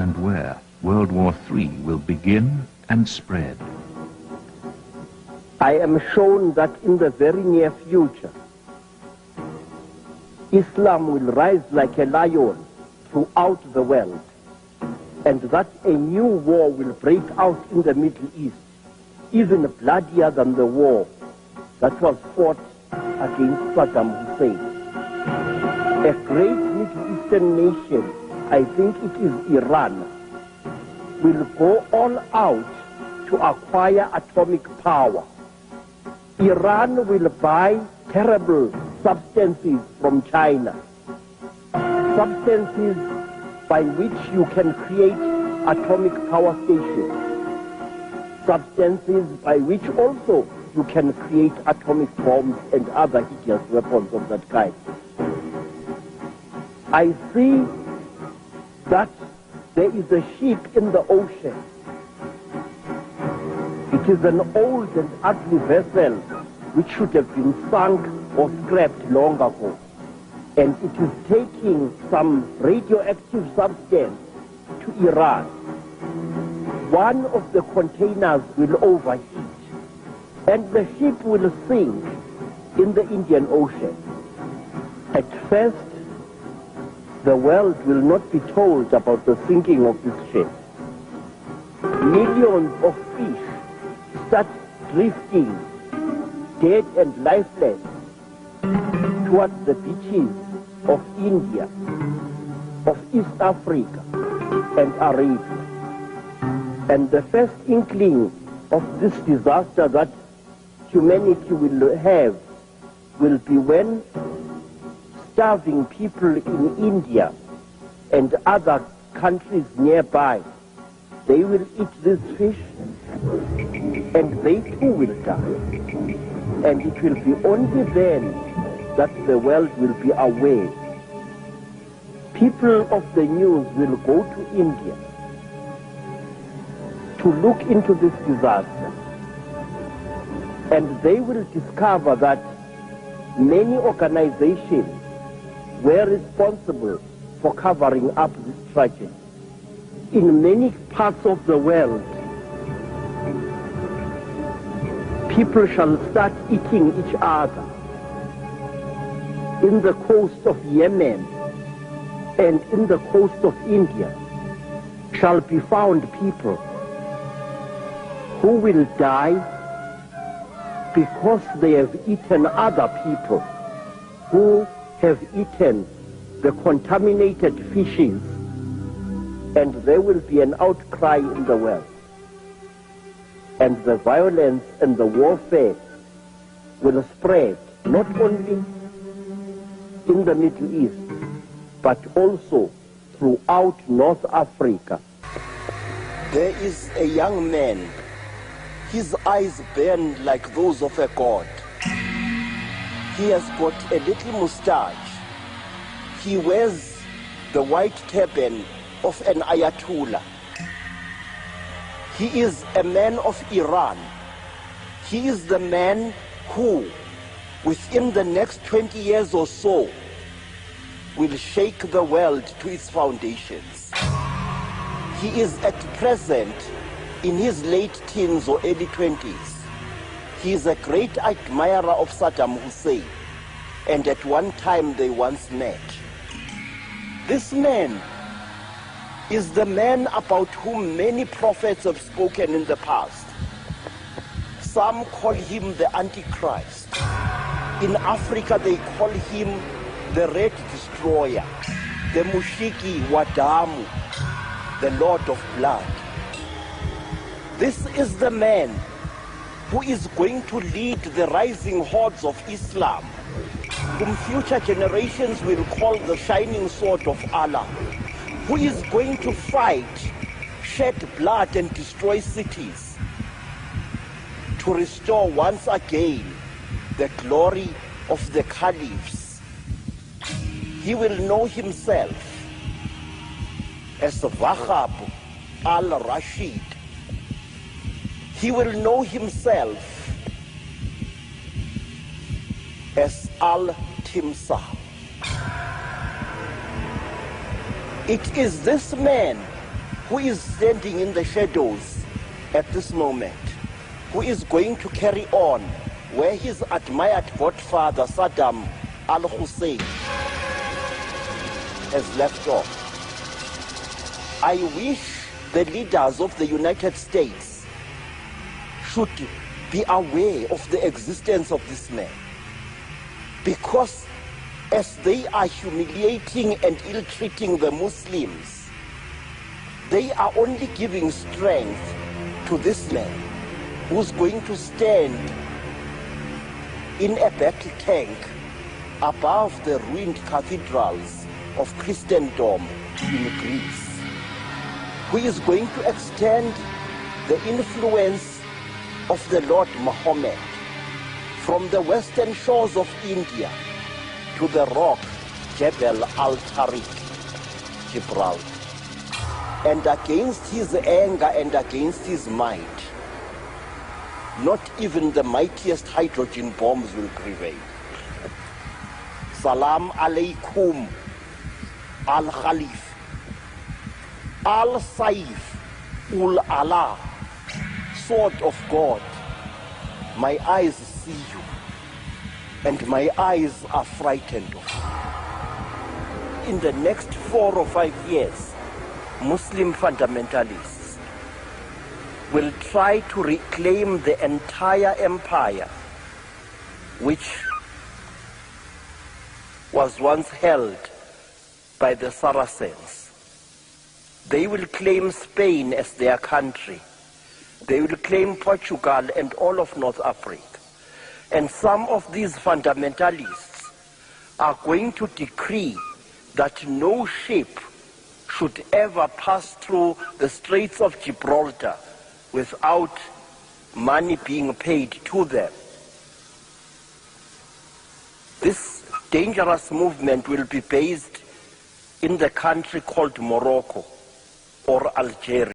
and where World War III will begin and spread. I am shown that in the very near future, Islam will rise like a lion throughout the world, and that a new war will break out in the Middle East, even bloodier than the war that was fought against Saddam Hussein. A great Middle Eastern nation, I think it is Iran, will go all out to acquire atomic power. Iran will buy terrible substances from China, substances by which you can create atomic power stations, substances by which also you can create atomic bombs and other hideous weapons of that kind. I see that there is a ship in the ocean. It is an old and ugly vessel which should have been sunk or scrapped long ago. And it is taking some radioactive substance to Iran. One of the containers will overheat, and the ship will sink in the Indian Ocean. At first, the world will not be told about the sinking of this ship. Millions of fish start drifting, dead and lifeless, towards the beaches of India, of East Africa, and Arabia. And the first inkling of this disaster that humanity will have will be when starving people in India and other countries nearby, they will eat this fish and they too will die. And it will be only then that the world will be aware. People of the news will go to India to look into this disaster, and they will discover that many organizations were responsible for covering up this tragedy. In many parts of the world, people shall start eating each other. In the coast of Yemen and in the coast of India shall be found people who will die because they have eaten other people who have eaten the contaminated fishes, and there will be an outcry in the world. And the violence and the warfare will spread not only in the Middle East, but also throughout North Africa. There is a young man, his eyes burn like those of a god. He has got a little mustache. He wears the white turban of an Ayatollah. He is a man of Iran. He is the man who, within the next 20 years or so, will shake the world to its foundations. He is at present in his late teens or early 20s. He is a great admirer of Saddam Hussein, and at one time they once met. This man is the man about whom many prophets have spoken in the past. Some call him the Antichrist. In Africa they call him the Red Destroyer, the Mushiki Wadamu, the Lord of Blood. This is the man who is going to lead the rising hordes of Islam, whom future generations will call the shining sword of Allah, who is going to fight, shed blood and destroy cities to restore once again the glory of the caliphs. He will know himself as Wahab al-Rashid. He will know himself as Al-Timsah. It is this man who is standing in the shadows at this moment, who is going to carry on where his admired godfather Saddam al-Hussein has left off. I wish the leaders of the United States should be aware of the existence of this man, because as they are humiliating and ill-treating the Muslims, they are only giving strength to this man who's going to stand in a battle tank above the ruined cathedrals of Christendom in Greece, who is going to extend the influence of the Lord Muhammad from the western shores of India to the rock Jebel al-Tariq, Gibraltar. And against his anger and against his might, not even the mightiest hydrogen bombs will prevail. Salam alaikum, al-Khalif, al-Saif, ul-Allah, sword of God. My eyes see you, and my eyes are frightened of you. In the next 4 or 5 years, Muslim fundamentalists will try to reclaim the entire empire which was once held by the Saracens. They will claim Spain as their country. They will claim Portugal and all of North Africa. And some of these fundamentalists are going to decree that no ship should ever pass through the Straits of Gibraltar without money being paid to them. This dangerous movement will be based in the country called Morocco or Algeria.